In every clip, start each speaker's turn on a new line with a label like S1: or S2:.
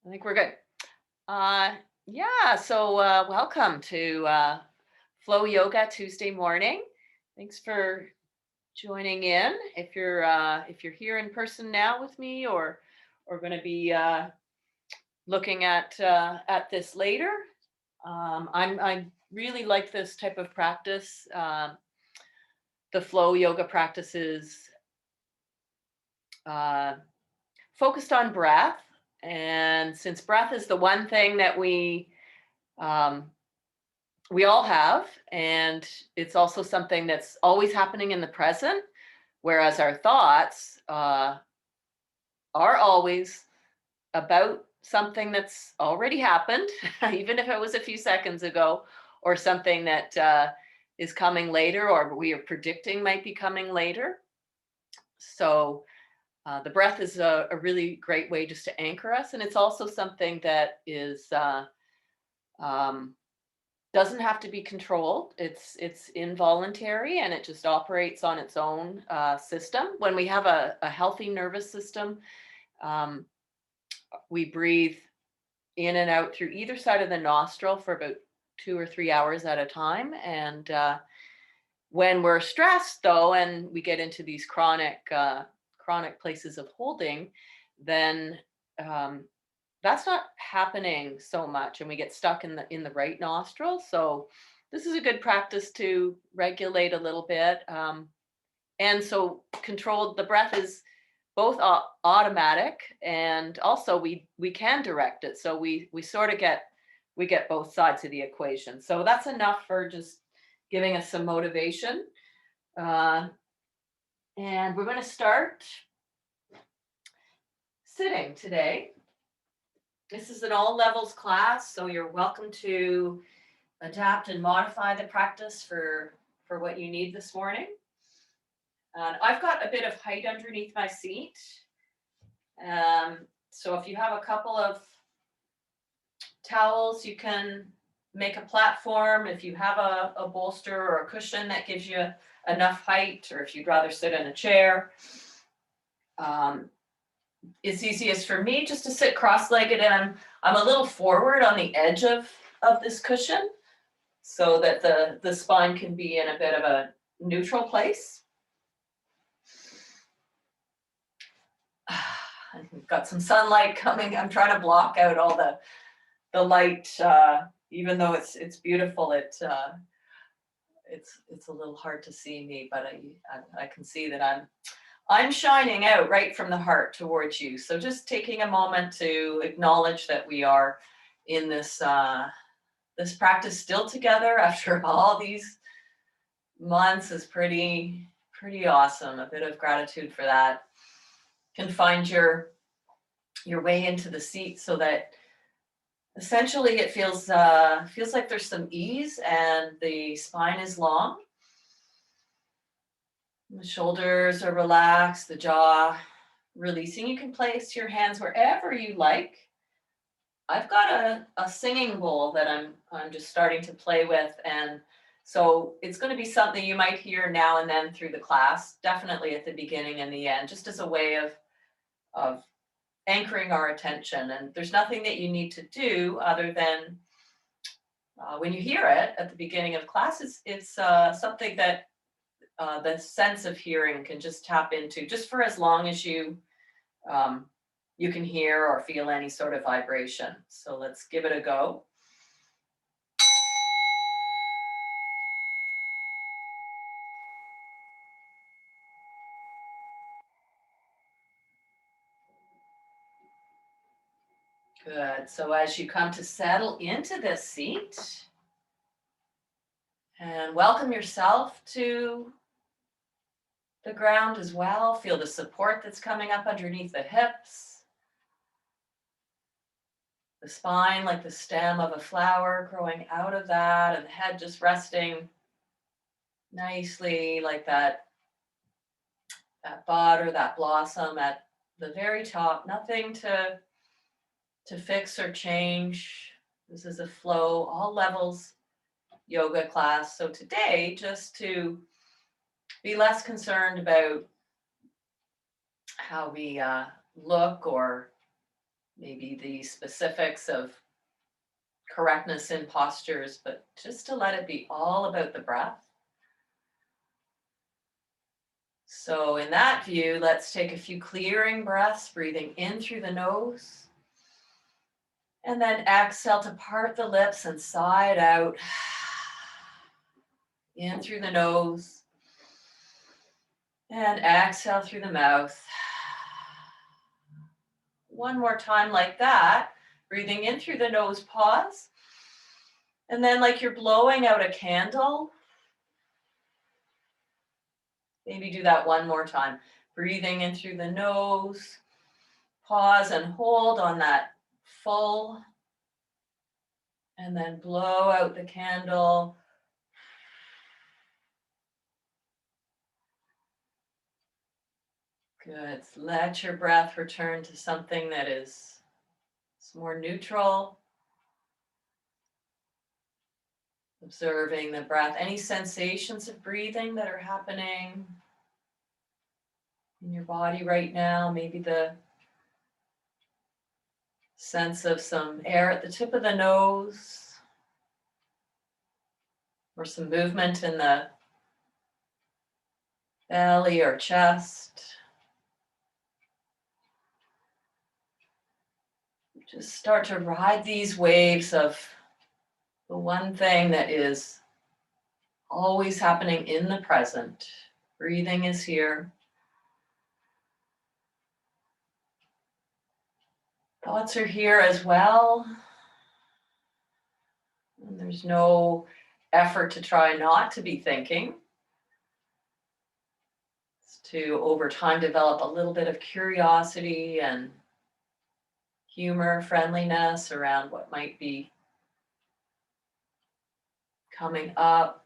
S1: I think we're good. Welcome to Flow Yoga Tuesday morning. Thanks for joining in. If you're here in person now with me, or going to be looking at this later, I really like this type of practice. The Flow Yoga practices uh, focused on breath, and since breath is the one thing that um, we all have, and it's also something that's always happening in the present, whereas our thoughts are always about something that's already happened, even if it was a few seconds ago, or something that is coming later, or we are predicting might be coming later. So the breath is a really great way just to anchor us, and it's also something that is um, doesn't have to be controlled. It's involuntary, and it just operates on its own system. When we have a healthy nervous system, um, we breathe in and out through either side of the nostril for about 2 or 3 hours at a time. And when we're stressed, though, and we get into these chronic places of holding, then um, that's not happening so much, and we get stuck in the right nostril. So this is a good practice to regulate a little bit. And so controlled, the breath is both automatic, and also we can direct it. So we sort of get both sides of the equation. So that's enough for just giving us some motivation. Uh, and we're going to start sitting today. This is an all levels class, so you're welcome to adapt and modify the practice for what you need this morning. I've got a bit of height underneath my seat. So if you have a couple of towels, you can make a platform. If you have a bolster or a cushion that gives you enough height, or if you'd rather sit in a chair. It's easiest for me just to sit cross-legged, and I'm a little forward on the edge of this cushion, so that the spine can be in a bit of a neutral place. I've got some sunlight coming. I'm trying to block out all the light, even though it's beautiful. It's a little hard to see me, but I can see that I'm shining out right from the heart towards you. So just taking a moment to acknowledge that we are in this practice still together after all these months is pretty awesome. A bit of gratitude for that. You can find your way into the seat so that essentially it feels like there's some ease and the spine is long. The shoulders are relaxed, the jaw releasing. You can place your hands wherever you like. I've got a singing bowl that I'm just starting to play with, and so it's going to be something you might hear now and then through the class, definitely at the beginning and the end, just as a way of anchoring our attention. And there's nothing that you need to do other than when you hear it at the beginning of class, it's something that the sense of hearing can just tap into, just for as long as um, you can hear or feel any sort of vibration. So let's give it a go. Good. So as you come to settle into this seat and welcome yourself to the ground as well, feel the support that's coming up underneath the hips, the spine like the stem of a flower growing out of that, and the head just resting nicely like that bud or that blossom at the very top. Nothing to fix or change. This is a flow, all levels yoga class. So today, just to be less concerned about how we look or maybe the specifics of correctness in postures, but just to let it be all about the breath. So in that view, let's take a few clearing breaths, breathing in through the nose. And then exhale to part the lips and sigh it out. In through the nose. And exhale through the mouth. One more time like that. Breathing in through the nose, pause. And then like you're blowing out a candle. Maybe do that one more time. Breathing in through the nose. Pause and hold on that full. And then blow out the candle. Good. Let your breath return to something that is more neutral. Observing the breath. Any sensations of breathing that are happening in your body right now? Maybe the sense of some air at the tip of the nose, or some movement in the belly or chest. Just start to ride these waves of the one thing that is always happening in the present. Breathing is here. Thoughts are here as well. And there's no effort to try not to be thinking. It's to, over time, develop a little bit of curiosity and humor, friendliness around what might be coming up.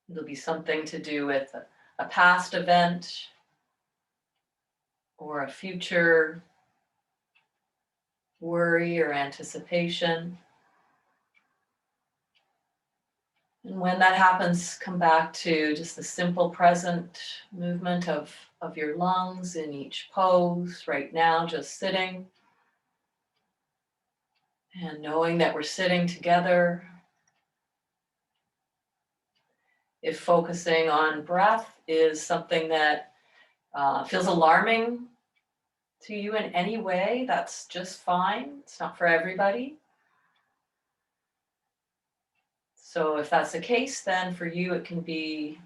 S1: It'll be something to do with a past event or a future worry or anticipation. And when that happens, come back to just the simple present movement of your lungs in each pose. Right now, just sitting and knowing that we're sitting together. If focusing on breath is something that feels alarming to you in any way, that's just fine. It's not for everybody. So if that's the case, then for you, it can be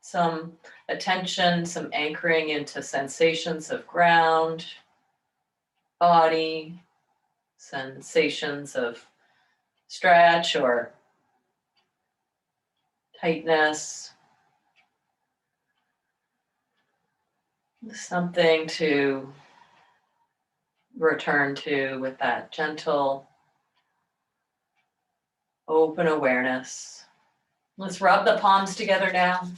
S1: some attention, some anchoring into sensations of ground, body, sensations of stretch or tightness. Something to return to with that gentle, open awareness. Let's rub the palms together now.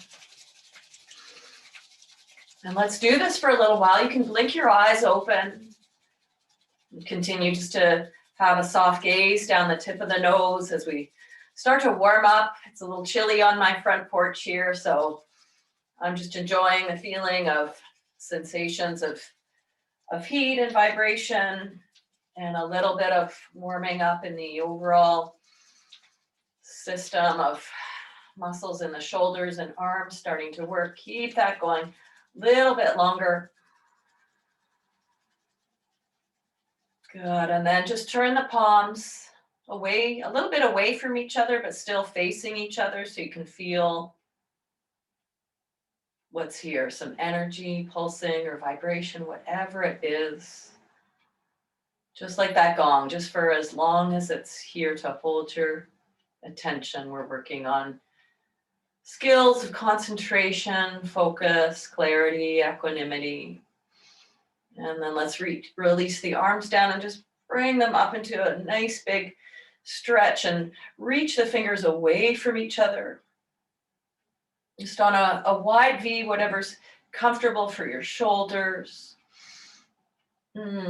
S1: And let's do this for a little while. You can blink your eyes open. Continue just to have a soft gaze down the tip of the nose as we start to warm up. It's a little chilly on my front porch here, so I'm just enjoying the feeling of sensations of heat and vibration, and a little bit of warming up in the overall system of muscles in the shoulders and arms starting to work. Keep that going a little bit longer. Good, and then just turn the palms away, a little bit away from each other, but still facing each other so you can feel what's here, some energy, pulsing or vibration, whatever it is. Just like that gong, just for as long as it's here to hold your attention. We're working on skills of concentration, focus, clarity, equanimity. And then let's release the arms down and just bring them up into a nice big stretch and reach the fingers away from each other. Just on a wide V, whatever's comfortable for your shoulders.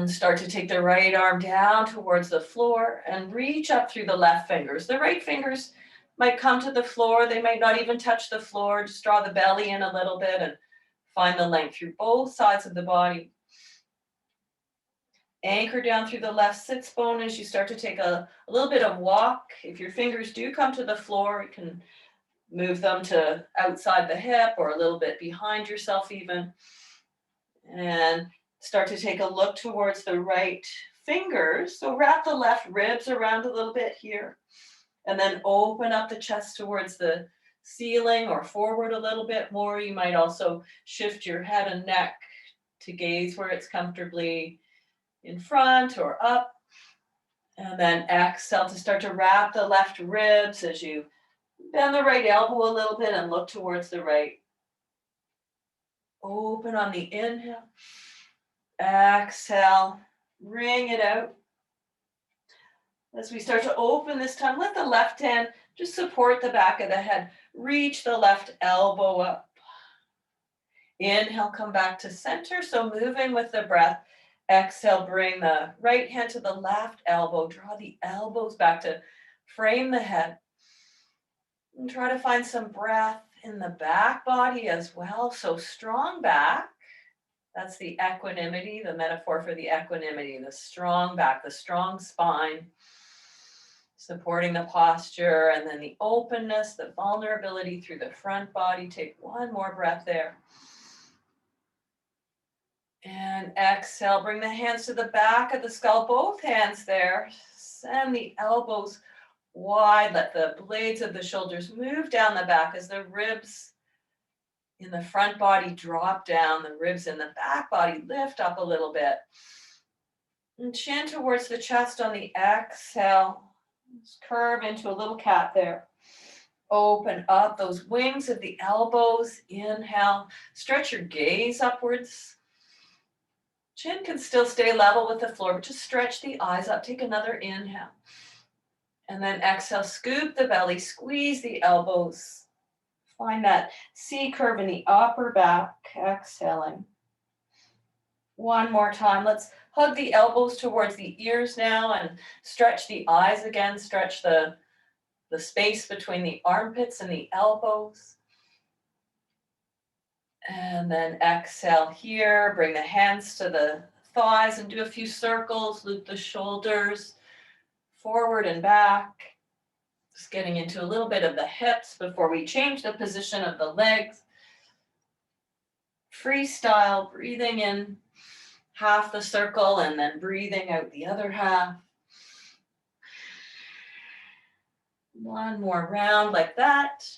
S1: Start to take the right arm down towards the floor and reach up through the left fingers. The right fingers might come to the floor. They might not even touch the floor. Just draw the belly in a little bit and find the length through both sides of the body. Anchor down through the left sits bone as you start to take a little bit of walk. If your fingers do come to the floor, you can move them to outside the hip or a little bit behind yourself even. And start to take a look towards the right fingers. So wrap the left ribs around a little bit here. And then open up the chest towards the ceiling or forward a little bit more. You might also shift your head and neck to gaze where it's comfortably in front or up. And then exhale to start to wrap the left ribs as you bend the right elbow a little bit and look towards the right. Open on the inhale. Exhale, wring it out. As we start to open this time, let the left hand just support the back of the head. Reach the left elbow up. Inhale, come back to center. So moving with the breath. Exhale, bring the right hand to the left elbow. Draw the elbows back to frame the head. And try to find some breath in the back body as well. So strong back. That's the equanimity, the metaphor for the equanimity, the strong back, the strong spine, supporting the posture, and then the openness, the vulnerability through the front body. Take one more breath there. And exhale, bring the hands to the back of the skull, both hands there. Send the elbows wide, let the blades of the shoulders move down the back as the ribs in the front body drop down, the ribs in the back body lift up a little bit. And chin towards the chest on the exhale. Just curve into a little cat there. Open up those wings of the elbows. Inhale. Stretch your gaze upwards. Chin can still stay level with the floor, but just stretch the eyes up. Take another inhale. And then exhale. Scoop the belly. Squeeze the elbows. Find that C curve in the upper back. Exhaling. One more time. Let's hug the elbows towards the ears now and stretch the eyes again. Stretch the space between the armpits and the elbows. And then exhale here. Bring the hands to the thighs and do a few circles. Loop the shoulders forward and back. Just getting into a little bit of the hips before we change the position of the legs. Freestyle, breathing in half the circle and then breathing out the other half. One more round like that.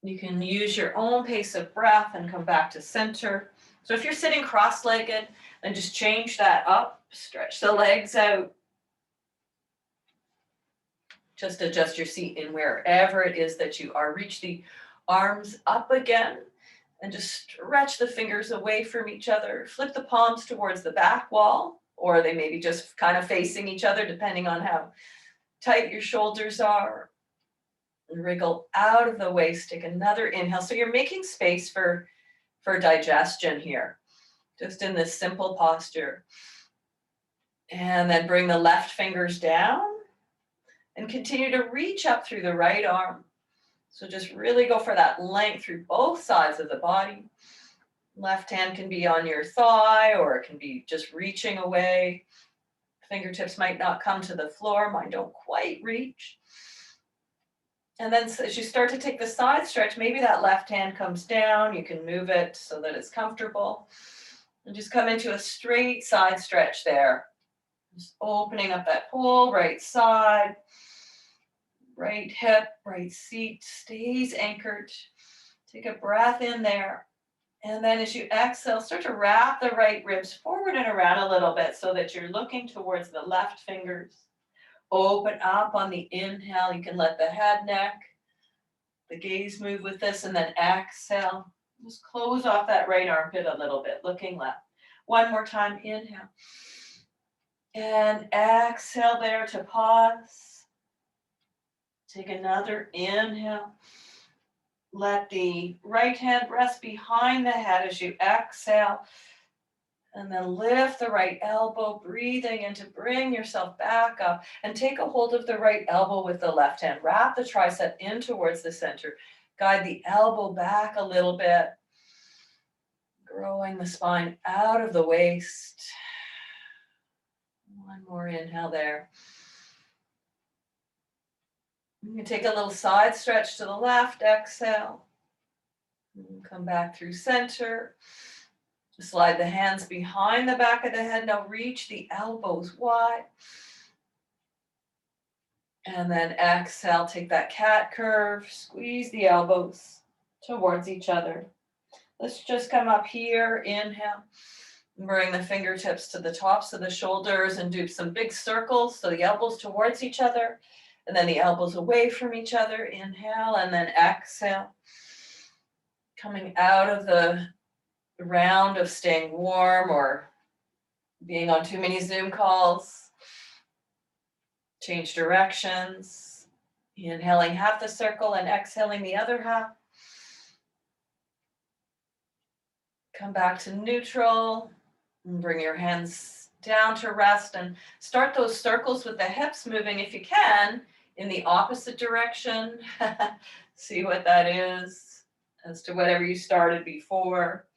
S1: You can use your own pace of breath and come back to center. So if you're sitting cross-legged, then just change that up. Stretch the legs out. Just adjust your seat in wherever it is that you are. Reach the arms up again. And just stretch the fingers away from each other. Flip the palms towards the back wall, or they may be just kind of facing each other, depending on how tight your shoulders are. And wriggle out of the waist. Take another inhale. So you're making space for digestion here, just in this simple posture. And then bring the left fingers down and continue to reach up through the right arm. So just really go for that length through both sides of the body. Left hand can be on your thigh, or it can be just reaching away. Fingertips might not come to the floor. Mine don't quite reach. And then as you start to take the side stretch, maybe that left hand comes down. You can move it so that it's comfortable. And just come into a straight side stretch there. Just opening up that whole right side. Right hip, right seat stays anchored. Take a breath in there. And then as you exhale, start to wrap the right ribs forward and around a little bit so that you're looking towards the left fingers. Open up on the inhale. You can let the head, neck, the gaze move with this, and then exhale. Just close off that right armpit a little bit, looking left. One more time, inhale. And exhale there to pause. Take another inhale. Let the right hand rest behind the head as you exhale. And then lift the right elbow, breathing in to bring yourself back up. And take a hold of the right elbow with the left hand. Wrap the tricep in towards the center. Guide the elbow back a little bit. Growing the spine out of the waist. One more inhale there. You can take a little side stretch to the left, exhale. Come back through center. Slide the hands behind the back of the head. Now reach the elbows wide. And then exhale, take that cat curve, squeeze the elbows towards each other. Let's just come up here, inhale. Bring the fingertips to the tops of the shoulders and do some big circles. So the elbows towards each other and then the elbows away from each other. Inhale and then exhale. Coming out of the round of staying warm or being on too many Zoom calls. Change directions. Inhaling half the circle and exhaling the other half. Come back to neutral. And bring your hands down to rest and start those circles with the hips moving, if you can, in the opposite direction. See what that is as to whatever you started before.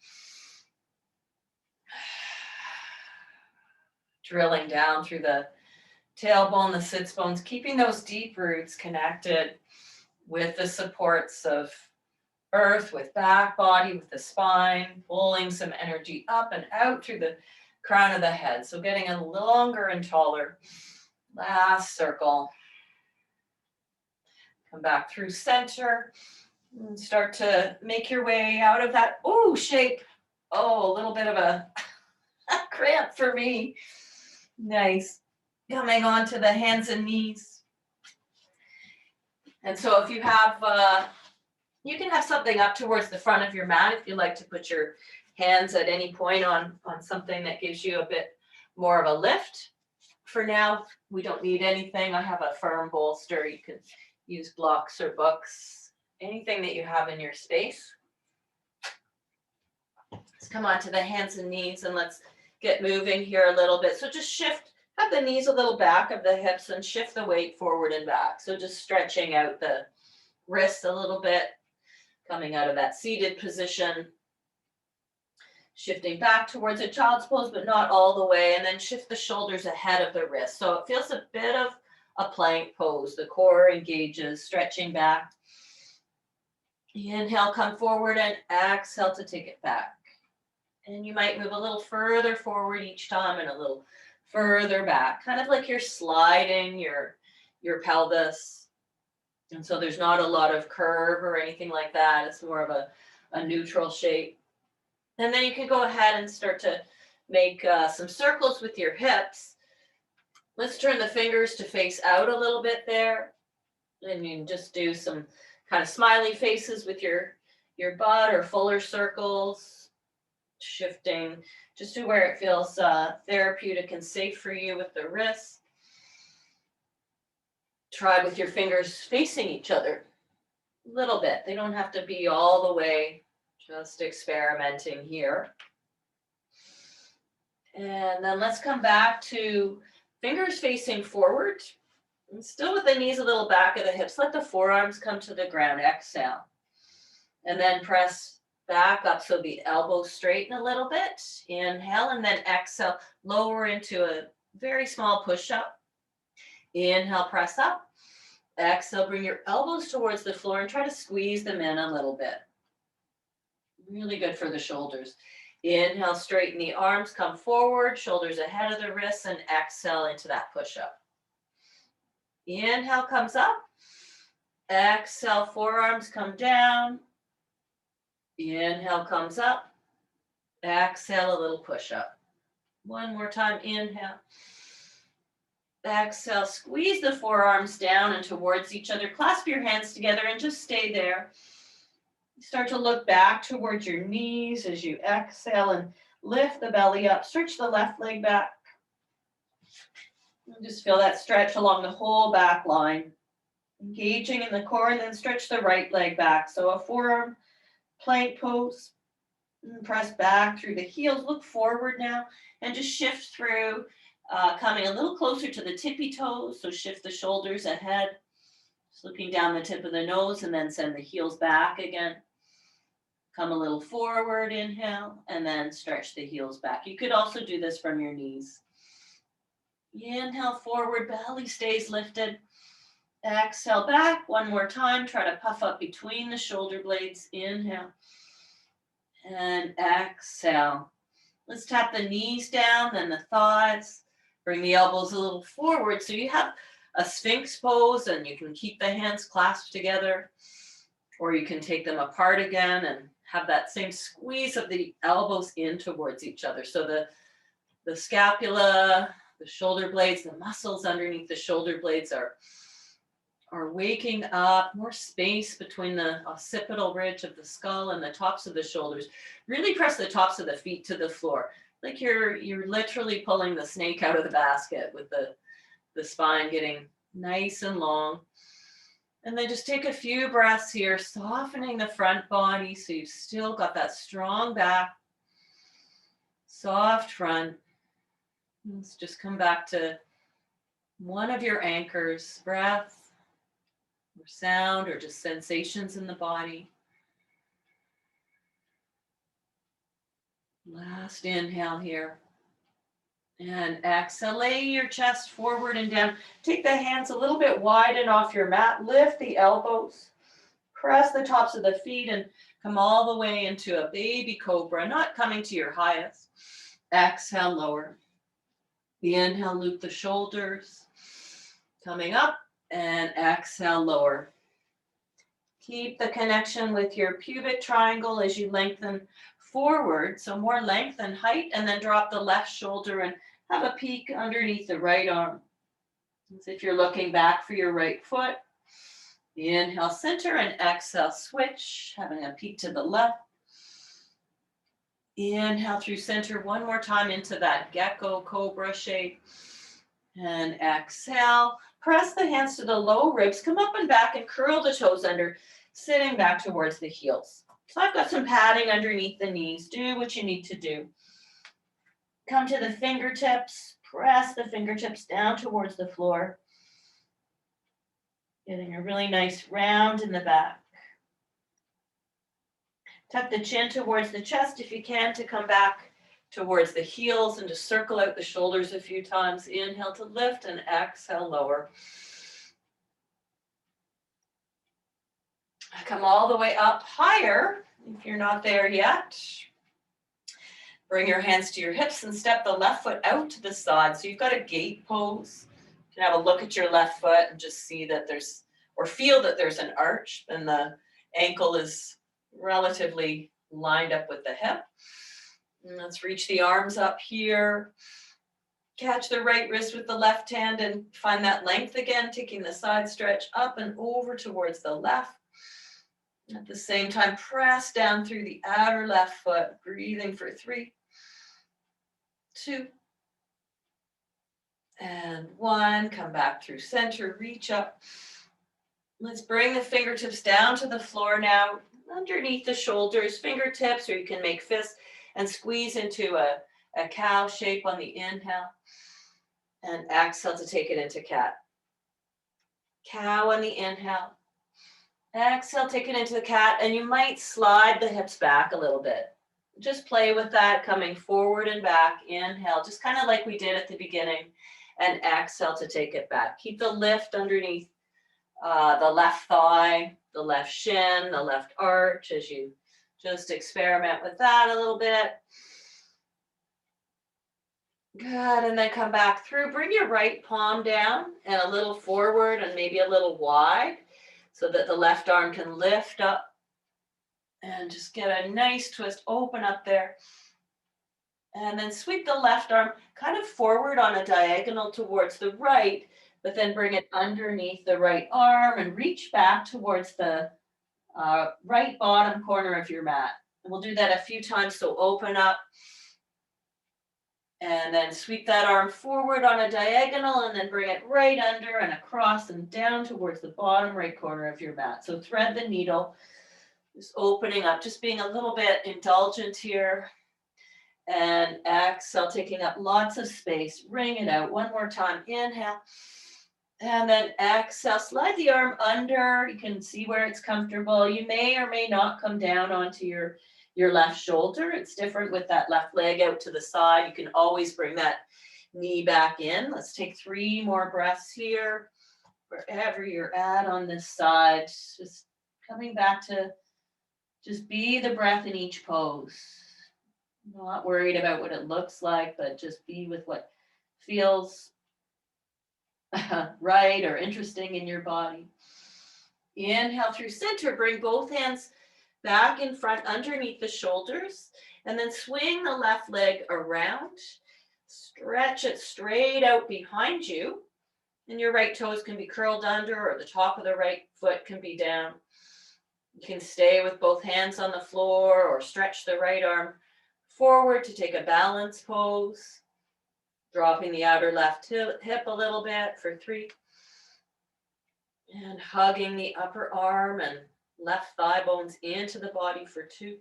S1: Drilling down through the tailbone, the sits bones, keeping those deep roots connected with the supports of earth, with back, body, with the spine, pulling some energy up and out through the crown of the head. So getting a longer and taller. Last circle. Come back through center and start to make your way out of that shape. A little bit of a cramp for me. Nice. Coming onto the hands and knees. And so if you have, you can have something up towards the front of your mat if you like to put your hands at any point on something that gives you a bit more of a lift. For now, we don't need anything. I have a firm bolster. You can use blocks or books, anything that you have in your space. Let's come on to the hands and knees and let's get moving here a little bit. So just shift, have the knees a little back of the hips and shift the weight forward and back. So just stretching out the wrists a little bit, coming out of that seated position, shifting back towards a child's pose, but not all the way, and then shift the shoulders ahead of the wrist. So it feels a bit of a plank pose. The core engages, stretching back. Inhale, come forward, and exhale to take it back. And you might move a little further forward each time and a little further back, kind of like you're sliding your pelvis. And so there's not a lot of curve or anything like that. It's more of a neutral shape. And then you can go ahead and start to make some circles with your hips. Let's turn the fingers to face out a little bit there. And you can just do some kind of smiley faces with your butt or fuller circles. Shifting just to where it feels therapeutic and safe for you with the wrists. Try with your fingers facing each other a little bit. They don't have to be all the way, just experimenting here. And then let's come back to fingers facing forward. And still with the knees a little back of the hips. Let the forearms come to the ground. Exhale. And then press back up so the elbows straighten a little bit. Inhale and then exhale. Lower into a very small push-up. Inhale, press up. Exhale, bring your elbows towards the floor and try to squeeze them in a little bit. Really good for the shoulders. Inhale, straighten the arms, come forward, shoulders ahead of the wrists, and exhale into that push-up. Inhale comes up. Exhale, forearms come down. Inhale comes up. Exhale, a little push-up. One more time, inhale. Exhale, squeeze the forearms down and towards each other. Clasp your hands together and just stay there. Start to look back towards your knees as you exhale and lift the belly up. Stretch the left leg back. And just feel that stretch along the whole back line. Engaging in the core, and then stretch the right leg back. So a forearm plank pose. And press back through the heels. Look forward now and just shift through. Coming a little closer to the tippy toes, so shift the shoulders ahead, just looking down the tip of the nose, and then send the heels back again. Come a little forward, inhale, and then stretch the heels back. You could also do this from your knees.
S2: Inhale forward, belly stays lifted. Exhale back one more time. Try to puff up between the shoulder blades. Inhale and exhale. Let's tap the knees down, then the thighs. Bring the elbows a little forward so you have a sphinx pose, and you can keep the hands clasped together, or you can take them apart again and have that same squeeze of the elbows in towards each other. So the scapula, the shoulder blades, the muscles underneath the shoulder blades are waking up, more space between the occipital ridge of the skull and the tops of the shoulders. Really press the tops of the feet to the floor. Like you're literally pulling the snake out of the basket, with the spine getting nice and long. And then just take a few breaths here, softening the front body so you've still got that strong back, soft front. Let's just come back to one of your anchors, breath or sound or just sensations in the body. Last inhale here. And exhale, lay your chest forward and down. Take the hands a little bit wide and off your mat. Lift the elbows. Press the tops of the feet and come all the way into a baby cobra, not coming to your highest. Exhale, lower. The inhale, loop the shoulders. Coming up, and exhale, lower. Keep the connection with your pubic triangle as you lengthen forward, so more length and height, and then drop the left shoulder and have a peek underneath the right arm, as if you're looking back for your right foot. Inhale, center, and exhale, switch, having a peek to the left. Inhale through center one more time into that gecko cobra shape. And exhale, press the hands to the low ribs, come up and back and curl the toes under, sitting back towards the heels. So I've got some padding underneath the knees. Do what you need to do. Come to the fingertips, press the fingertips down towards the floor. Getting a really nice round in the back. Tuck the chin towards the chest if you can, to come back towards the heels, and just circle out the shoulders a few times. Inhale to lift and exhale, lower. Come all the way up higher if you're not there yet. Bring your hands to your hips and step the left foot out to the side. So you've got a gate pose. You can have a look at your left foot and just see that there's, or feel that there's an arch, and the ankle is relatively lined up with the hip. And let's reach the arms up here. Catch the right wrist with the left hand and find that length again, taking the side stretch up and over towards the left. At the same time, press down through the outer left foot, breathing for 3, 2, and 1. Come back through center, reach up. Let's bring the fingertips down to the floor now, underneath the shoulders, fingertips, or you can make fists, and squeeze into a cow shape on the inhale. And exhale to take it into cat. Cow on the inhale. Exhale, take it into the cat, and you might slide the hips back a little bit. Just play with that, coming forward and back. Inhale, just kind of like we did at the beginning, and exhale to take it back. Keep the lift underneath the left thigh, the left shin, the left arch, as you just experiment with that a little bit. Good, and then come back through. Bring your right palm down and a little forward and maybe a little wide, so that the left arm can lift up, and just get a nice twist, open up there. And then sweep the left arm kind of forward on a diagonal towards the right, but then bring it underneath the right arm and reach back towards the right bottom corner of your mat. And we'll do that a few times, so open up. And then sweep that arm forward on a diagonal, and then bring it right under and across and down towards the bottom right corner of your mat. So thread the needle, just opening up, just being a little bit indulgent here. And exhale, taking up lots of space. Wring it out one more time. Inhale. And then exhale, slide the arm under. You can see where it's comfortable. You may or may not come down onto your left shoulder. It's different with that left leg out to the side. You can always bring that knee back in. Let's take 3 more breaths here. Wherever you're at on this side, just coming back to just be the breath in each pose. Not worried about what it looks like, but just be with what feels right or interesting in your body. Inhale through center, bring both hands back in front underneath the shoulders, and then swing the left leg around. Stretch it straight out behind you, and your right toes can be curled under, or the top of the right foot can be down. You can stay with both hands on the floor or stretch the right arm forward to take a balance pose. Dropping the outer left hip a little bit for 3. And hugging the upper arm and left thigh bones into the body for 2.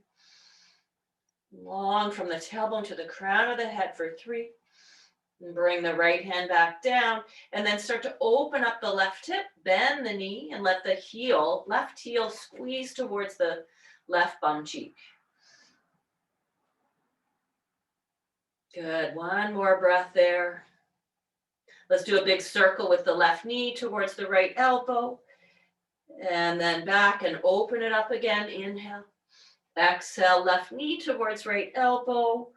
S2: Long from the tailbone to the crown of the head for 3. And bring the right hand back down, and then start to open up the left hip, bend the knee, and let the left heel squeeze towards the left bum cheek. Good, 1 more breath there. Let's do a big circle with the left knee towards the right elbow, and then back and open it up again. Inhale. Exhale, left knee towards right elbow.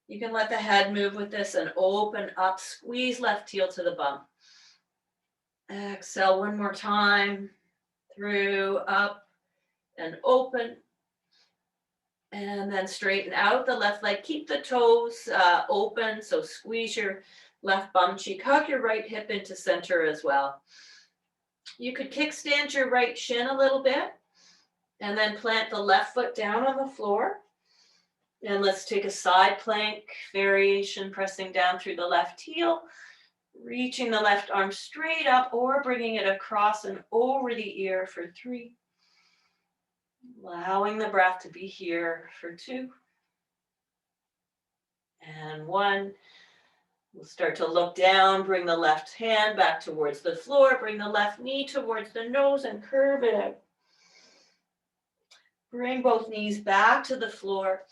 S2: You can let the head move with this and open up, squeeze left heel to the bum. Exhale 1 more time, through, up, and open. And then straighten out the left leg. Keep the toes open, so squeeze your left bum cheek. Hug your right hip into center as well. You could kickstand your right shin a little bit, and then plant the left foot down on the floor. And let's take a side plank variation, pressing down through the left heel, reaching the left arm straight up or bringing it across and over the ear for 3. Allowing the breath to be here for 2. And 1. We'll start to look down, bring the left hand back towards the floor, bring the left knee towards the nose and curve it out. Bring both knees back to the floor.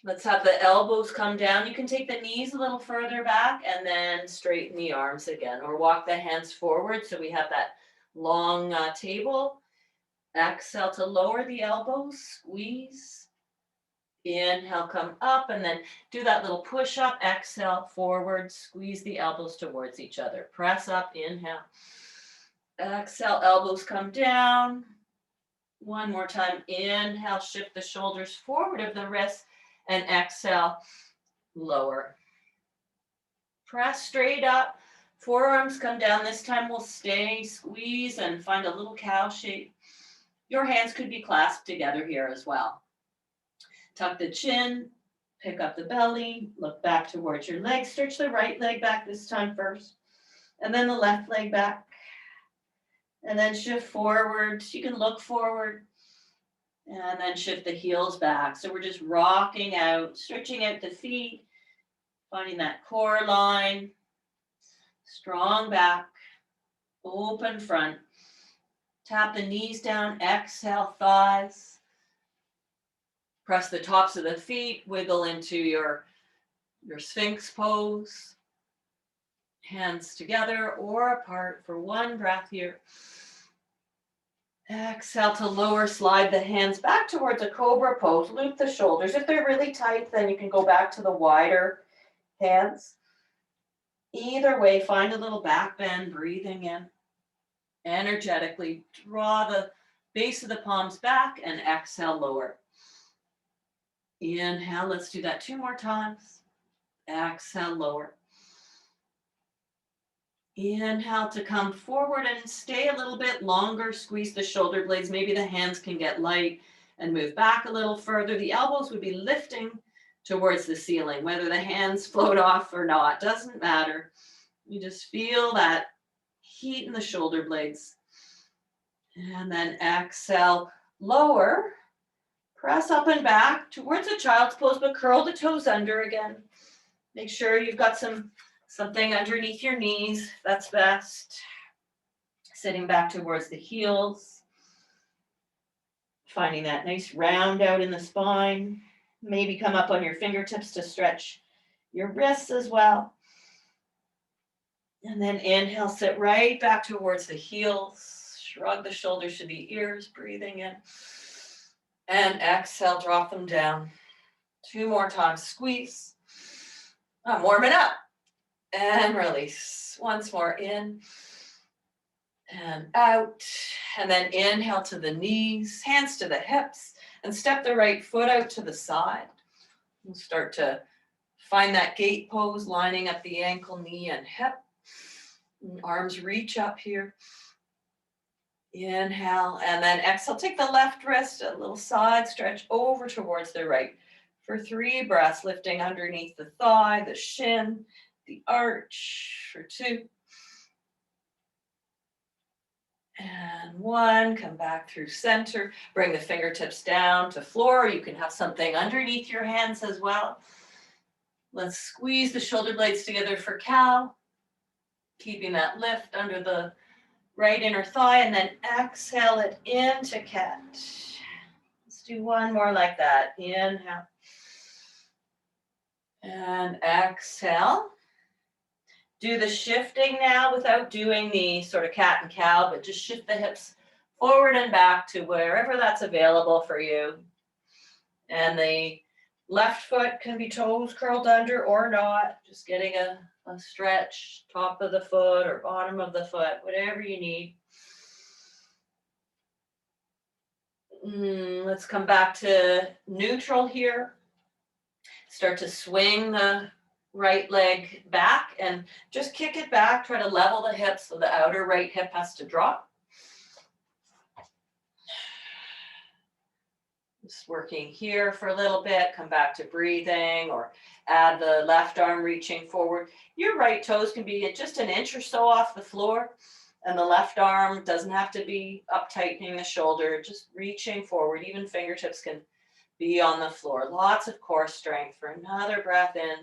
S2: Let's have the elbows come down. You can take the knees a little further back and then straighten the arms again, or walk the hands forward so we have that long table. Exhale to lower the elbows, squeeze. Inhale, come up, and then do that little push up. Exhale, forward, squeeze the elbows towards each other. Press up, inhale. Exhale, elbows come down. 1 more time. Inhale, shift the shoulders forward of the wrists. And exhale, lower. Press straight up, forearms come down. This time we'll stay, squeeze, and find a little cow shape. Your hands could be clasped together here as well. Tuck the chin, pick up the belly, look back towards your legs. Stretch the right leg back this time first, and then the left leg back. And then shift forward. You can look forward. And then shift the heels back. So we're just rocking out, stretching out the feet, finding that core line, strong back, open front. Tap the knees down, exhale, thighs. Press the tops of the feet, wiggle into your Sphinx pose. Hands together or apart for 1 breath here. Exhale to lower, slide the hands back towards a cobra pose. Loop the shoulders. If they're really tight, then you can go back to the wider hands. Either way, find a little back bend, breathing in. Energetically draw the base of the palms back and exhale, lower. Inhale, let's do that 2 more times. Exhale, lower. Inhale to come forward and stay a little bit longer. Squeeze the shoulder blades. Maybe the hands can get light and move back a little further. The elbows would be lifting towards the ceiling. Whether the hands float off or not, doesn't matter. You just feel that heat in the shoulder blades. And then exhale, lower. Press up and back towards a child's pose, but curl the toes under again. Make sure you've got something underneath your knees. That's best. Sitting back towards the heels. Finding that nice round out in the spine. Maybe come up on your fingertips to stretch your wrists as well. And then inhale, sit right back towards the heels. Shrug the shoulders to the ears, breathing in. And exhale, drop them down. 2 more times, squeeze. I'm warming up. And release. Once more, in and out. And then inhale to the knees, hands to the hips, and step the right foot out to the side. We'll start to find that gate pose, lining up the ankle, knee, and hip. And arms reach up here. Inhale, and then exhale. Take the left wrist, a little side stretch over towards the right. For 3 breaths, lifting underneath the thigh, the shin, the arch. For 2. And 1, come back through center. Bring the fingertips down to floor. You can have something underneath your hands as well. Let's squeeze the shoulder blades together for cow. Keeping that lift under the right inner thigh, and then exhale it into cat. Let's do 1 more like that. Inhale. And exhale. Do the shifting now without doing the sort of cat and cow, but just shift the hips forward and back to wherever that's available for you. And the left foot can be toes curled under or not, just getting a stretch, top of the foot or bottom of the foot, whatever you need. Let's come back to neutral here. Start to swing the right leg back and just kick it back. Try to level the hips so the outer right hip has to drop. Just working here for a little bit. Come back to breathing or add the left arm reaching forward. Your right toes can be just an inch or so off the floor, and the left arm doesn't have to be up tightening the shoulder, just reaching forward. Even fingertips can be on the floor. Lots of core strength. For another breath in.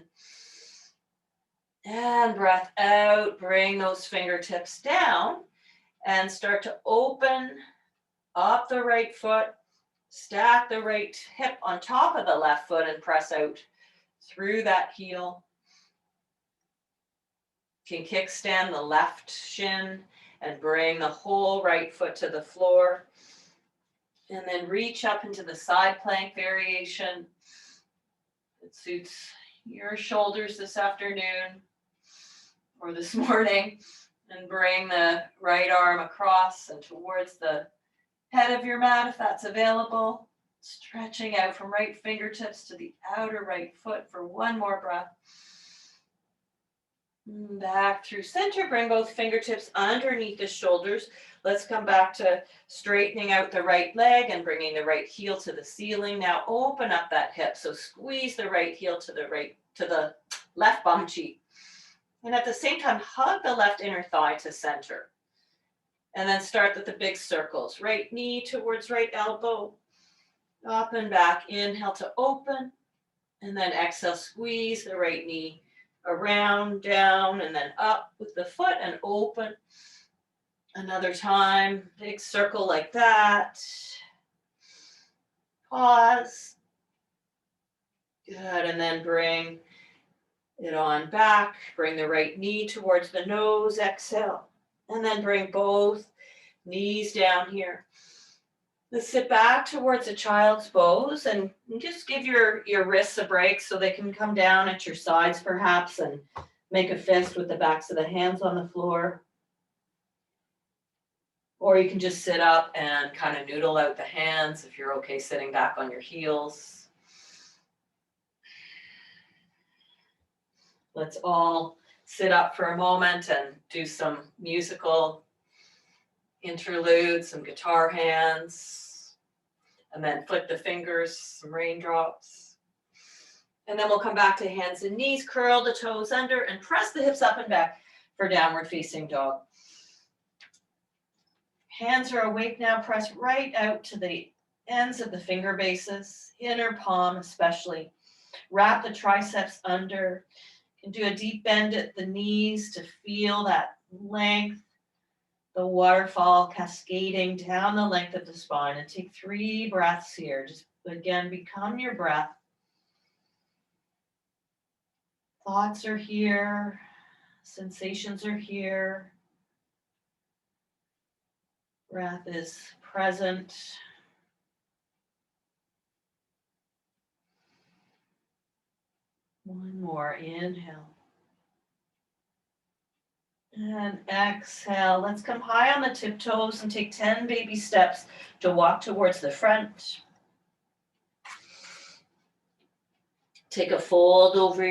S2: And breath out, bring those fingertips down and start to open up the right foot, stack the right hip on top of the left foot and press out through that heel. You can kickstand the left shin and bring the whole right foot to the floor. And then reach up into the side plank variation. It suits your shoulders this afternoon or this morning, and bring the right arm across and towards the head of your mat if that's available. Stretching out from right fingertips to the outer right foot for 1 more breath. Back through center, bring both fingertips underneath the shoulders. Let's come back to straightening out the right leg and bringing the right heel to the ceiling. Now open up that hip. So squeeze the right heel to the left bum cheek. And at the same time, hug the left inner thigh to center. And then start with the big circles. Right knee towards right elbow. Up and back. Inhale to open. And then exhale, squeeze the right knee around, down, and then up with the foot and open. Another time. Big circle like that. Pause. Good. And then bring it on back. Bring the right knee towards the nose. Exhale. And then bring both knees down here. Let's sit back towards a child's pose and just give your wrists a break so they can come down at your sides perhaps and make a fist with the backs of the hands on the floor. Or you can just sit up and kind of noodle out the hands if you're okay sitting back on your heels. Let's all sit up for a moment and do some musical interludes, some guitar hands, and then flip the fingers, some raindrops. And then we'll come back to hands and knees, curl the toes under, and press the hips up and back for downward facing dog. Hands are awake now, press right out to the ends of the finger bases, inner palm especially. Wrap the triceps under. And do a deep bend at the knees to feel that length, the waterfall cascading down the length of the spine. And take 3 breaths here. Just again, become your breath. Thoughts are here. Sensations are here. Breath is present. One more, inhale. And exhale. Let's come high on the tiptoes and take 10 baby steps to walk towards the front. Take a fold over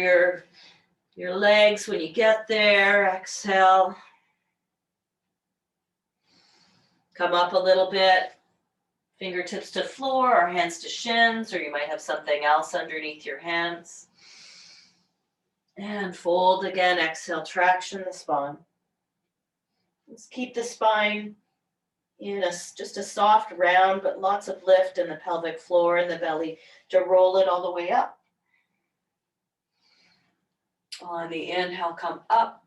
S2: your legs when you get there. Exhale. Come up a little bit. Fingertips to floor or hands to shins, or you might have something else underneath your hands. And fold again. Exhale, traction the spine. Let's keep the spine in just a soft round, but lots of lift in the pelvic floor and the belly to roll it all the way up. On the inhale, come up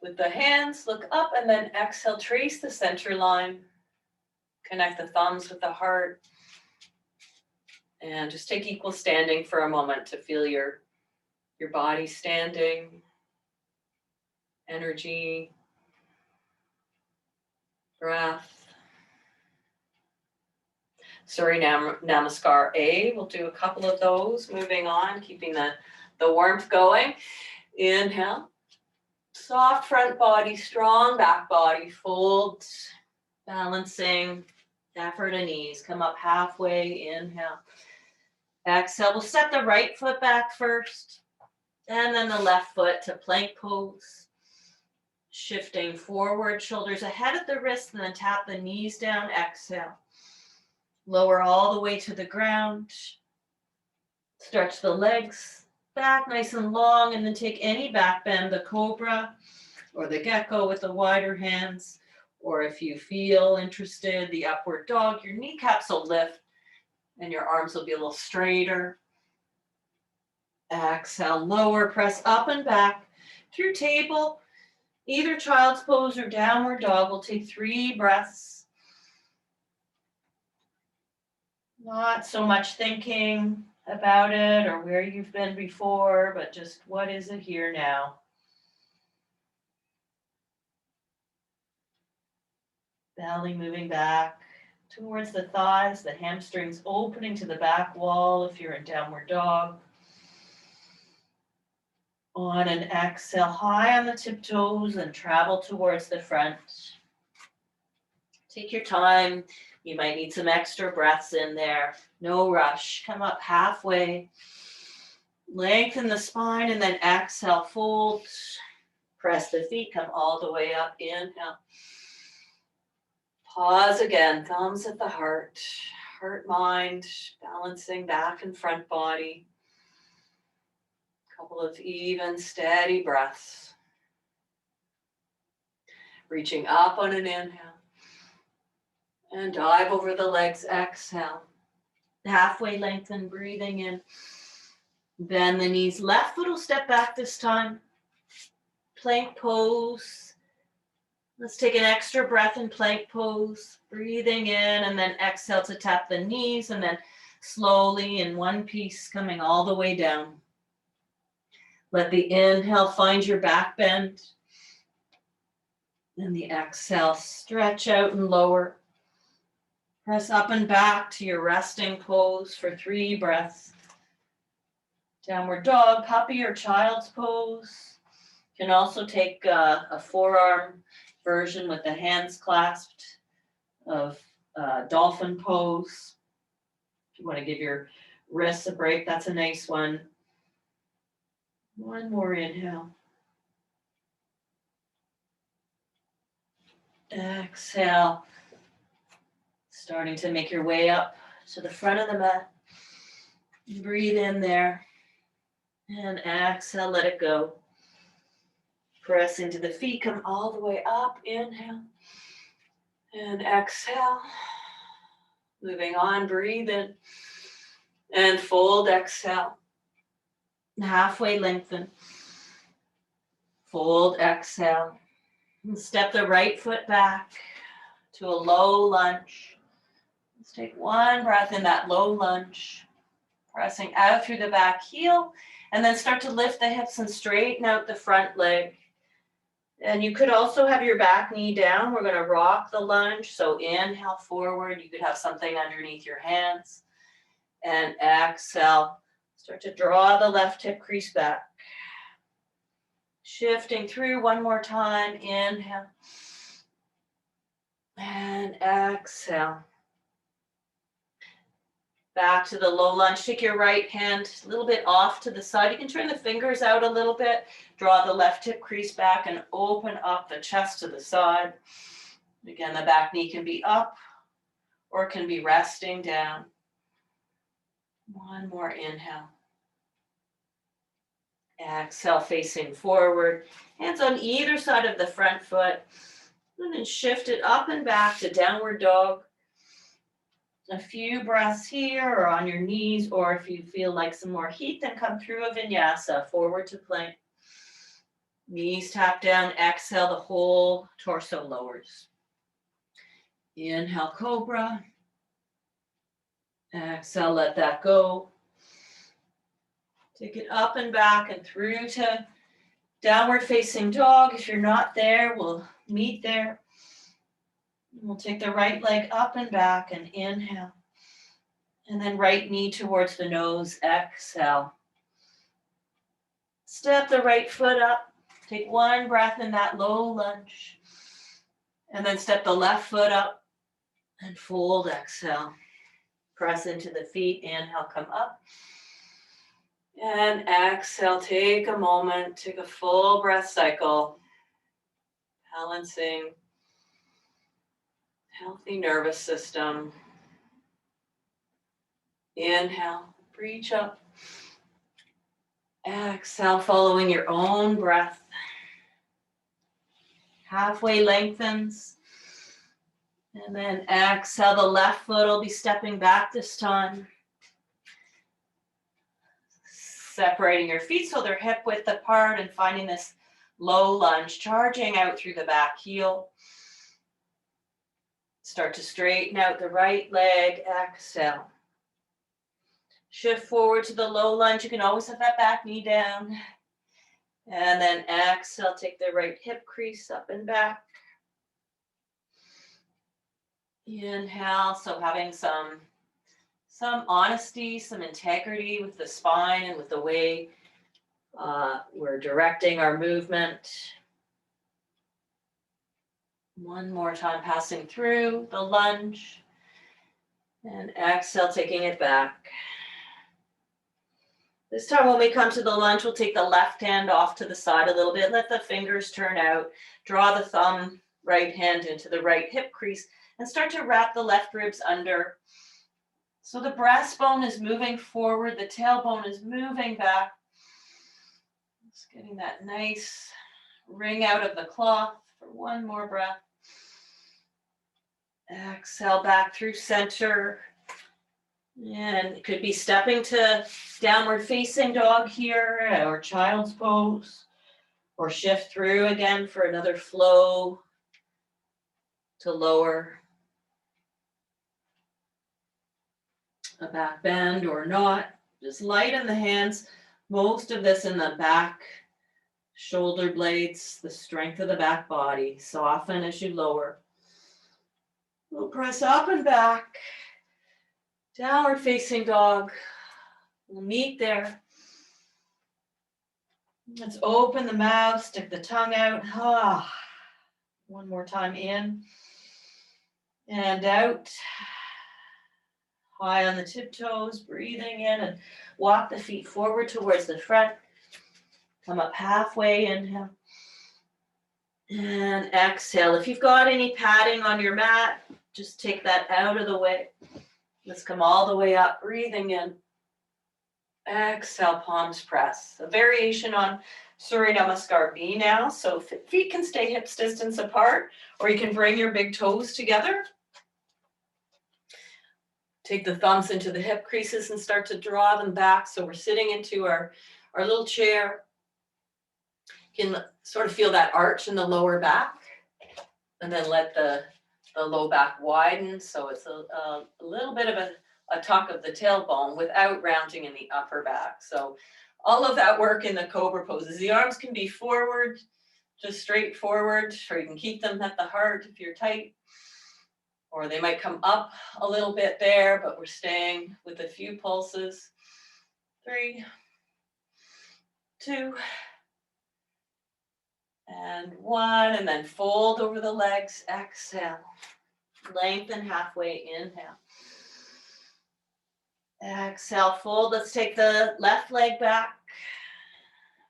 S2: with the hands, look up, and then exhale, trace the center line. Connect the thumbs with the heart. And just take equal standing for a moment to feel your body standing, energy, breath. Surya Namaskar A, we'll do a couple of those, moving on, keeping the warmth going. Inhale, soft front body, strong back body, fold, balancing, effort and ease. Come up halfway, inhale. Exhale, we'll step the right foot back first, and then the left foot to plank pose. Shifting forward, shoulders ahead of the wrists, and then tap the knees down, exhale. Lower all the way to the ground. Stretch the legs back nice and long, and then take any back bend, the cobra or the gecko with the wider hands, or if you feel interested, the upward dog. Your kneecaps will lift and your arms will be a little straighter. Exhale, lower, press up and back through table. Either child's pose or downward dog. We'll take 3 breaths. Not so much thinking about it or where you've been before, but just what is it here now? Belly moving back towards the thighs, the hamstrings opening to the back wall if you're in downward dog. On an exhale, high on the tiptoes and travel towards the front. Take your time. You might need some extra breaths in there. No rush. Come up halfway. Lengthen the spine and then exhale, fold. Press the feet, come all the way up. Inhale. Pause again, thumbs at the heart, mind, balancing back and front body. Couple of even, steady breaths. Reaching up on an inhale. And dive over the legs, exhale. Halfway lengthen, breathing in. Bend the knees, left foot will step back this time. Plank pose. Let's take an extra breath in plank pose. Breathing in and then exhale to tap the knees and then slowly in one piece coming all the way down. Let the inhale find your back bend. And the exhale, stretch out and lower. Press up and back to your resting pose for 3 breaths. Downward dog, puppy or child's pose. You can also take a forearm version with the hands clasped of dolphin pose. If you want to give your wrists a break, that's a nice one. One more inhale. Exhale. Starting to make your way up to the front of the mat. Breathe in there. And exhale, let it go. Press into the feet, come all the way up. Inhale. And exhale. Moving on, breathe in. And fold, exhale. Halfway lengthen. Fold, exhale. And step the right foot back to a low lunge. Let's take 1 breath in that low lunge. Pressing out through the back heel. And then start to lift the hips and straighten out the front leg. And you could also have your back knee down. We're gonna rock the lunge. So inhale forward. You could have something underneath your hands. And exhale, start to draw the left hip crease back. Shifting through one more time. Inhale. And exhale. Back to the low lunge. Take your right hand a little bit off to the side. You can turn the fingers out a little bit. Draw the left hip crease back and open up the chest to the side. Again, the back knee can be up or can be resting down. One more inhale. Exhale, facing forward. Hands on either side of the front foot. And then shift it up and back to downward dog. A few breaths here or on your knees, or if you feel like some more heat, then come through a vinyasa, forward to plank. Knees tap down, exhale, the whole torso lowers. Inhale, cobra. Exhale, let that go. Take it up and back and through to downward facing dog. If you're not there, we'll meet there. We'll take the right leg up and back and inhale. And then right knee towards the nose, exhale. Step the right foot up. Take one breath in that low lunge. And then step the left foot up and fold, exhale. Press into the feet, inhale, come up. And exhale, take a moment, take a full breath cycle. Balancing. Healthy nervous system. Inhale, reach up. Exhale, following your own breath. Halfway lengthens. And then exhale, the left foot will be stepping back this time. Separating your feet so they're hip width apart and finding this low lunge, charging out through the back heel. Start to straighten out the right leg, exhale. Shift forward to the low lunge. You can always have that back knee down. And then exhale, take the right hip crease up and back. Inhale, so having some honesty, some integrity with the spine and with the way we're directing our movement. One more time, passing through the lunge. And exhale, taking it back. This time when we come to the lunge, we'll take the left hand off to the side a little bit. Let the fingers turn out. Draw the thumb, right hand into the right hip crease and start to wrap the left ribs under. So the breastbone is moving forward. The tailbone is moving back. Just getting that nice ring out of the cloth for one more breath. Exhale back through center. And it could be stepping to downward facing dog here or child's pose, or shift through again for another flow to lower. A back bend or not. Just lighten the hands. Most of this in the back shoulder blades, the strength of the back body. Soften as you lower. We'll press up and back. Downward facing dog. We'll meet there. Let's open the mouth, stick the tongue out. One more time in and out. High on the tiptoes, breathing in and walk the feet forward towards the front. Come up halfway, inhale. And exhale. If you've got any padding on your mat, just take that out of the way. Let's come all the way up, breathing in. Exhale, palms press. A variation on Surya Namaskar B now. So feet can stay hips distance apart, or you can bring your big toes together. Take the thumbs into the hip creases and start to draw them back. So we're sitting into our little chair. You can sort of feel that arch in the lower back, and then let the low back widen. So it's a little bit of a tuck of the tailbone without rounding in the upper back. So all of that work in the cobra poses. The arms can be forward, just straight forward, or you can keep them at the heart if you're tight. Or they might come up a little bit there, but we're staying with a few pulses. 3, 2, and 1, and then fold over the legs, exhale. Lengthen halfway, inhale. Exhale, fold. Let's take the left leg back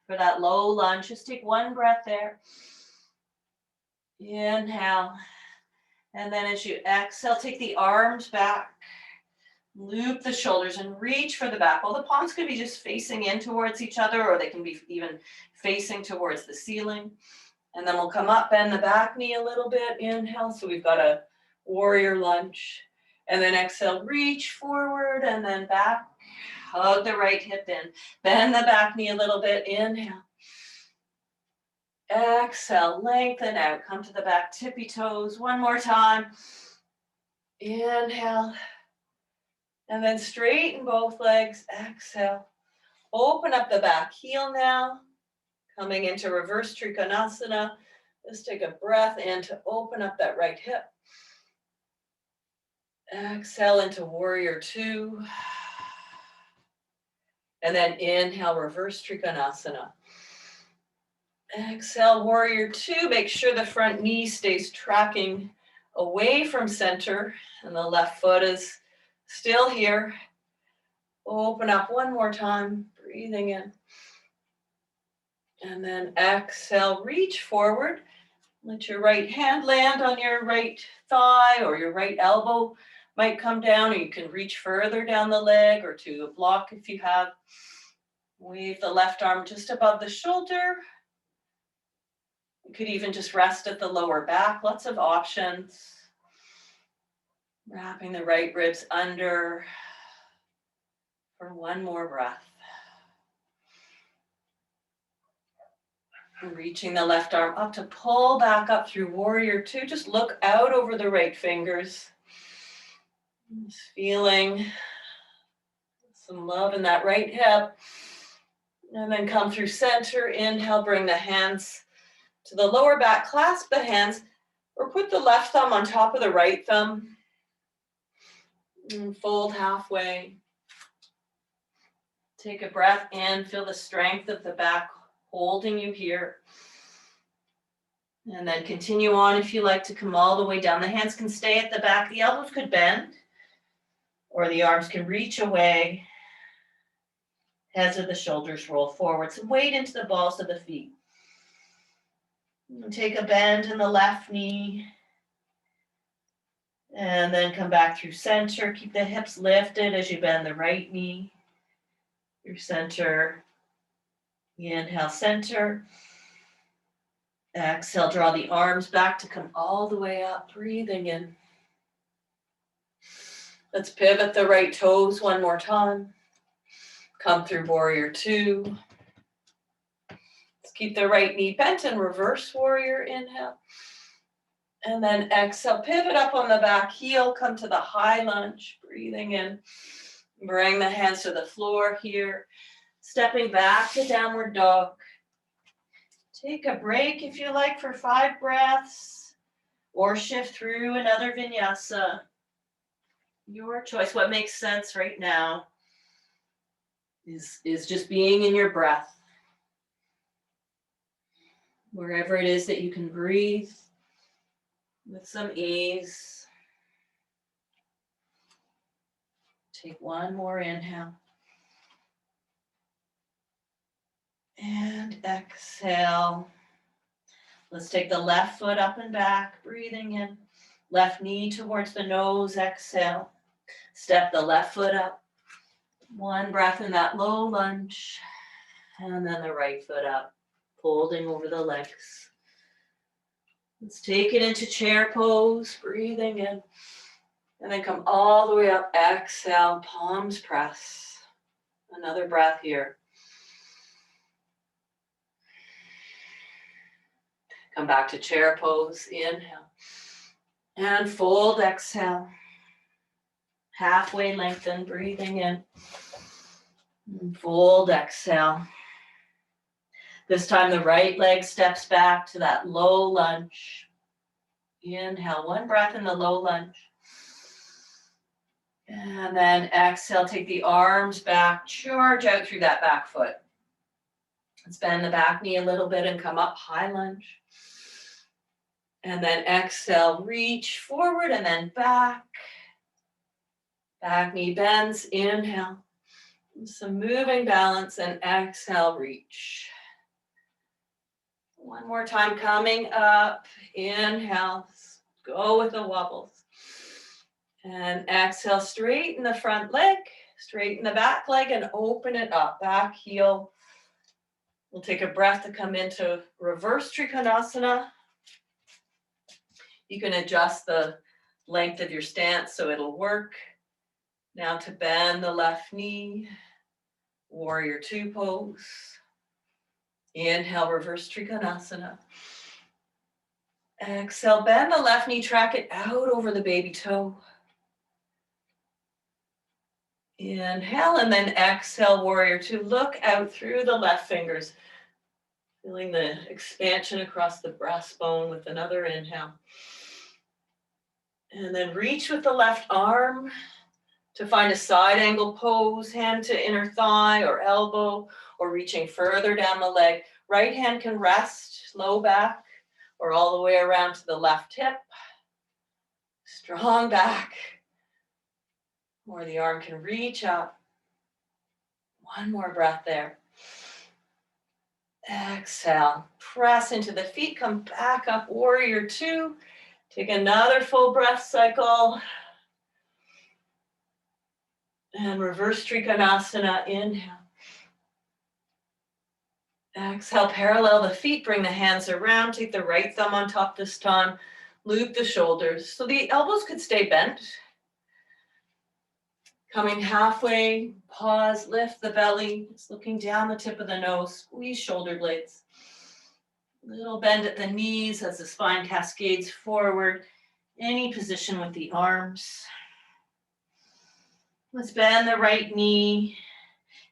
S2: for that low lunge. Just take one breath there. Inhale. And then as you exhale, take the arms back. Loop the shoulders and reach for the back. Well, the palms could be just facing in towards each other, or they can be even facing towards the ceiling. And then we'll come up, bend the back knee a little bit. Inhale. So we've got a warrior lunge. And then exhale, reach forward and then back. Hug the right hip in. Bend the back knee a little bit. Inhale. Exhale, lengthen out. Come to the back, tippy toes. One more time. Inhale. And then straighten both legs. Exhale. Open up the back heel now. Coming into reverse Trikonasana. Just take a breath in to open up that right hip. Exhale into warrior 2. And then inhale, reverse Trikonasana. Exhale, warrior 2. Make sure the front knee stays tracking away from center and the left foot is still here. Open up one more time, breathing in. And then exhale, reach forward. Let your right hand land on your right thigh, or your right elbow might come down, or you can reach further down the leg or to a block if you have. Wave the left arm just above the shoulder. You could even just rest at the lower back. Lots of options. Wrapping the right ribs under for one more breath. Reaching the left arm up to pull back up through warrior 2. Just look out over the right fingers. Just feeling some love in that right hip. And then come through center. Inhale, bring the hands to the lower back. Clasp the hands or put the left thumb on top of the right thumb. And fold halfway. Take a breath in. Feel the strength of the back holding you here. And then continue on if you like to come all the way down. The hands can stay at the back. The elbows could bend, or the arms can reach away. Heads of the shoulders roll forward. Some weight into the balls of the feet. And take a bend in the left knee. And then come back through center. Keep the hips lifted as you bend the right knee. Through center. Inhale, center. Exhale, draw the arms back to come all the way up, breathing in. Let's pivot the right toes one more time. Come through warrior 2. Let's keep the right knee bent and reverse warrior, inhale. And then exhale, pivot up on the back heel, come to the high lunge, breathing in. Bring the hands to the floor here. Stepping back to downward dog. Take a break if you like for 5 breaths, or shift through another vinyasa. Your choice. What makes sense right now is just being in your breath. Wherever it is that you can breathe with some ease. Take one more inhale. And exhale. Let's take the left foot up and back, breathing in. Left knee towards the nose, exhale. Step the left foot up. One breath in that low lunge. And then the right foot up, folding over the legs. Let's take it into chair pose, breathing in. And then come all the way up, exhale, palms press. Another breath here. Come back to chair pose, inhale. And fold, exhale. Halfway lengthen, breathing in. And fold, exhale. This time the right leg steps back to that low lunge. Inhale, one breath in the low lunge. And then exhale, take the arms back, charge out through that back foot. Let's bend the back knee a little bit and come up, high lunge. And then exhale, reach forward and then back. Back knee bends, inhale. Some moving balance and exhale, reach. One more time, coming up, inhale, go with the wobbles. And exhale, straighten the front leg, straighten the back leg and open it up, back heel. We'll take a breath to come into reverse Trikonasana. You can adjust the length of your stance so it'll work. Now to bend the left knee, warrior two pose. Inhale, reverse Trikonasana. Exhale, bend the left knee, track it out over the baby toe. Inhale, and then exhale, warrior two. Look out through the left fingers. Feeling the expansion across the breastbone with another inhale. And then reach with the left arm to find a side angle pose, hand to inner thigh or elbow, or reaching further down the leg. Right hand can rest, low back, or all the way around to the left hip. Strong back. Or the arm can reach up. One more breath there. Exhale, press into the feet, come back up, warrior two. Take another full breath cycle. And reverse Trikonasana, inhale. Exhale, parallel the feet, bring the hands around, take the right thumb on top this time, loop the shoulders. So the elbows could stay bent. Coming halfway, pause, lift the belly, just looking down the tip of the nose, squeeze shoulder blades. Little bend at the knees as the spine cascades forward. Any position with the arms. Let's bend the right knee.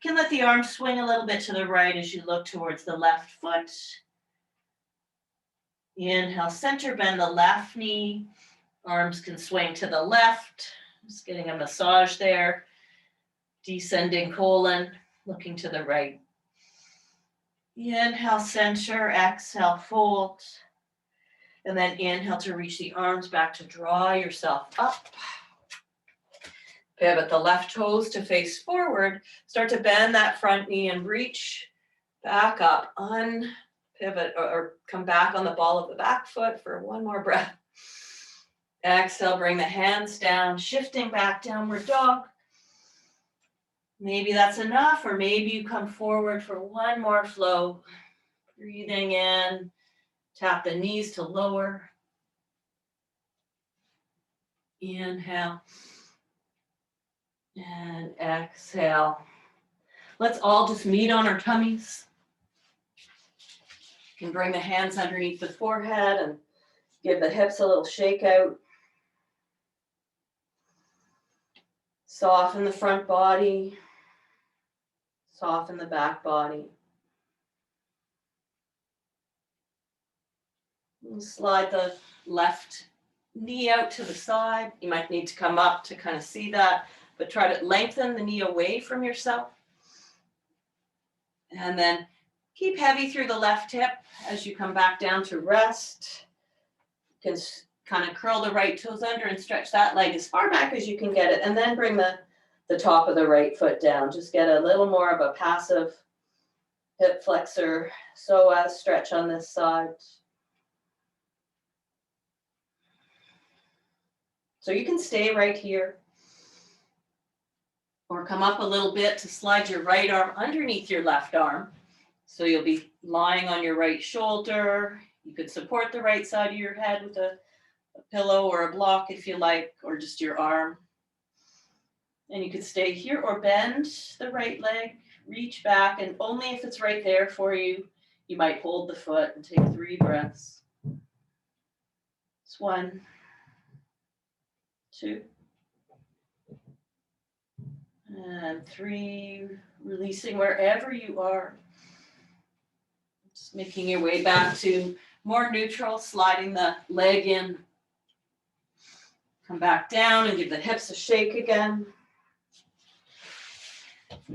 S2: You can let the arm swing a little bit to the right as you look towards the left foot. Inhale, center, bend the left knee. Arms can swing to the left. Just getting a massage there. Descending colon, looking to the right. Inhale, center, exhale, fold. And then inhale to reach the arms back to draw yourself up. Pivot the left toes to face forward. Start to bend that front knee and reach back up. Unpivot or come back on the ball of the back foot for one more breath. Exhale, bring the hands down, shifting back, downward dog. Maybe that's enough, or maybe you come forward for one more flow. Breathing in, tap the knees to lower. Inhale. And exhale. Let's all just meet on our tummies. You can bring the hands underneath the forehead and give the hips a little shake out. Soften the front body. Soften the back body. And slide the left knee out to the side. You might need to come up to kind of see that, but try to lengthen the knee away from yourself. And then keep heavy through the left hip as you come back down to rest. You can kind of curl the right toes under and stretch that leg as far back as you can get it. And then bring the top of the right foot down. Just get a little more of a passive hip flexor psoas stretch on this side. So you can stay right here. Or come up a little bit to slide your right arm underneath your left arm. So you'll be lying on your right shoulder. You could support the right side of your head with a pillow or a block if you like, or just your arm. And you could stay here or bend the right leg, reach back, and only if it's right there for you, you might hold the foot and take 3 breaths. It's 1, 2, and 3, releasing wherever you are. Just making your way back to more neutral, sliding the leg in. Come back down and give the hips a shake again.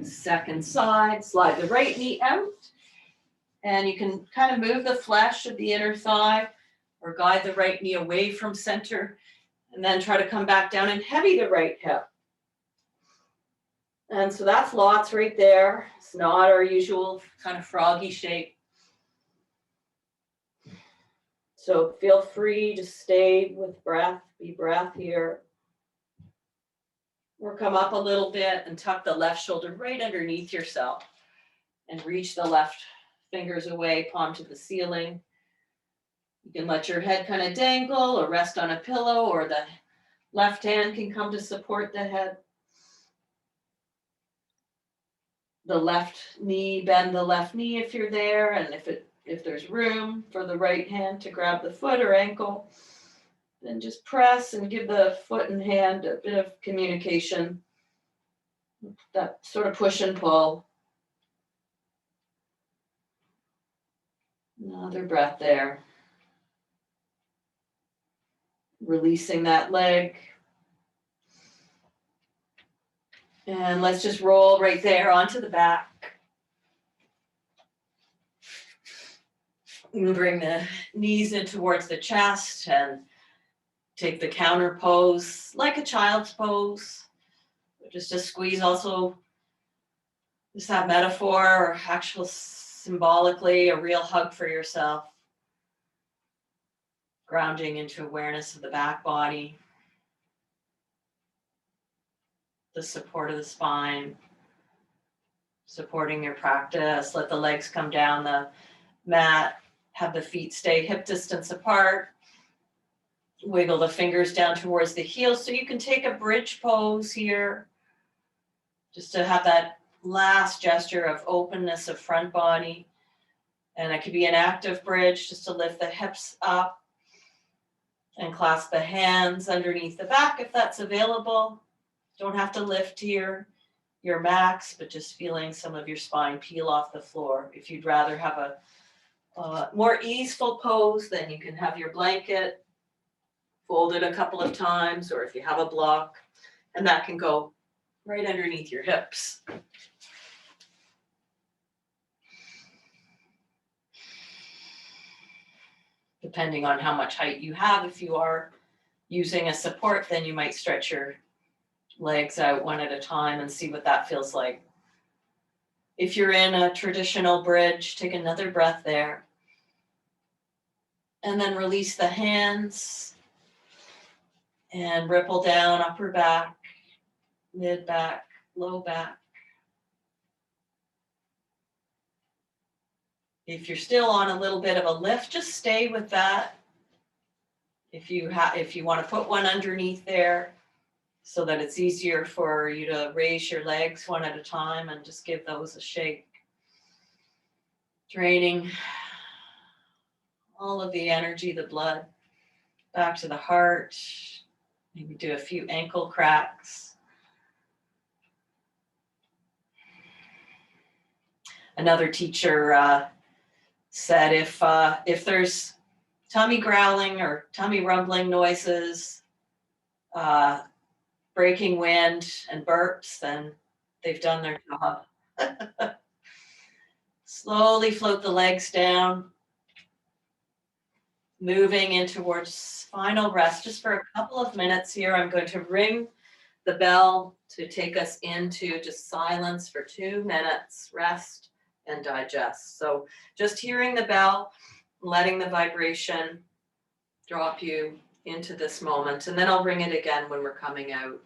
S2: Second side, slide the right knee out. And you can kind of move the flesh of the inner thigh or guide the right knee away from center. And then try to come back down and heavy the right hip. And so that's lots right there. It's not our usual kind of froggy shape. So feel free to stay with breath, be breath here. Or come up a little bit and tuck the left shoulder right underneath yourself and reach the left fingers away, palm to the ceiling. You can let your head kind of dangle or rest on a pillow, or the left hand can come to support the head. The left knee, bend the left knee if you're there, and if there's room for the right hand to grab the foot or ankle, then just press and give the foot and hand a bit of communication. That sort of push and pull. Another breath there. Releasing that leg. And let's just roll right there onto the back. And bring the knees in towards the chest and take the counter pose like a child's pose. Just to squeeze also, just that metaphor or actual symbolically a real hug for yourself. Grounding into awareness of the back body. The support of the spine. Supporting your practice. Let the legs come down the mat. Have the feet stay hip distance apart. Wiggle the fingers down towards the heels so you can take a bridge pose here. Just to have that last gesture of openness of front body. And it could be an active bridge just to lift the hips up and clasp the hands underneath the back if that's available. Don't have to lift to your max, but just feeling some of your spine peel off the floor. If you'd rather have a more easeful pose, then you can have your blanket folded a couple of times, or if you have a block, and that can go right underneath your hips. Depending on how much height you have, if you are using a support, then you might stretch your legs out one at a time and see what that feels like. If you're in a traditional bridge, take another breath there. And then release the hands and ripple down upper back, mid back, low back. If you're still on a little bit of a lift, just stay with that. If you want to put one underneath there so that it's easier for you to raise your legs one at a time and just give those a shake. Draining all of the energy, the blood, back to the heart. Maybe do a few ankle cracks. Another teacher said if there's tummy growling or tummy rumbling noises, breaking wind and burps, then they've done their job. Slowly float the legs down. Moving in towards final rest just for a couple of minutes here. I'm going to ring the bell to take us into just silence for 2 minutes, rest and digest. So just hearing the bell, letting the vibration drop you into this moment, and then I'll ring it again when we're coming out.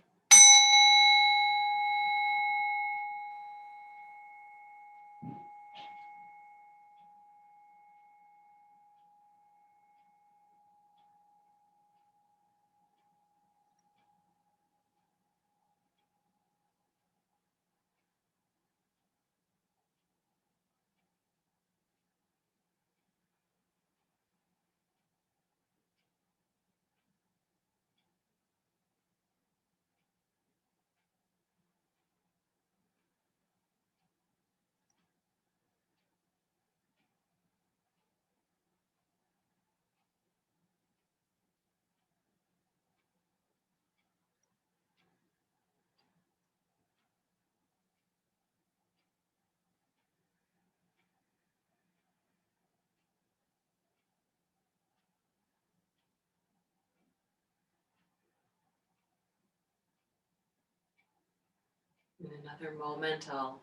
S1: In another moment, I'll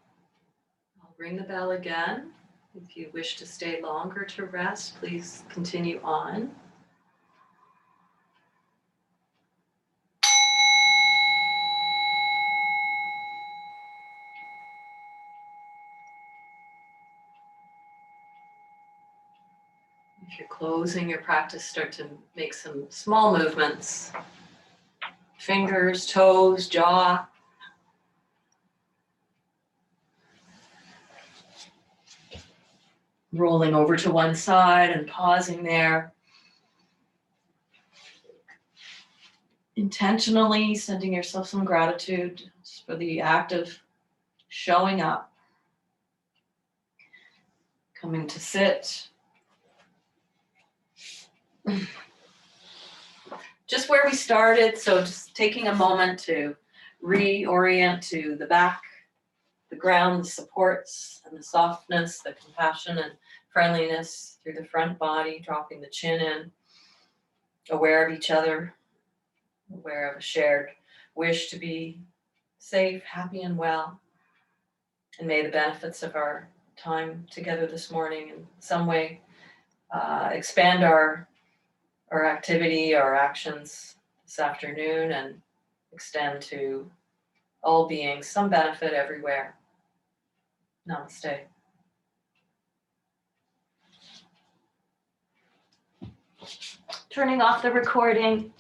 S1: ring the bell again. If you wish to stay longer to rest, please continue on. If you're closing your practice, start to make some small movements. Fingers, toes, jaw. Rolling over to one side and pausing there. Intentionally sending yourself some gratitude for the act of showing up. Coming to sit. Just where we started, so just taking a moment to reorient to the back, the ground, the supports, and the softness, the compassion and friendliness through the front body, dropping the chin in, aware of each other, aware of a shared wish to be safe, happy, and well. And may the benefits of our time together this morning in some way expand our activity, our actions this afternoon, and extend to all beings some benefit everywhere. Namaste. Turning off the recording.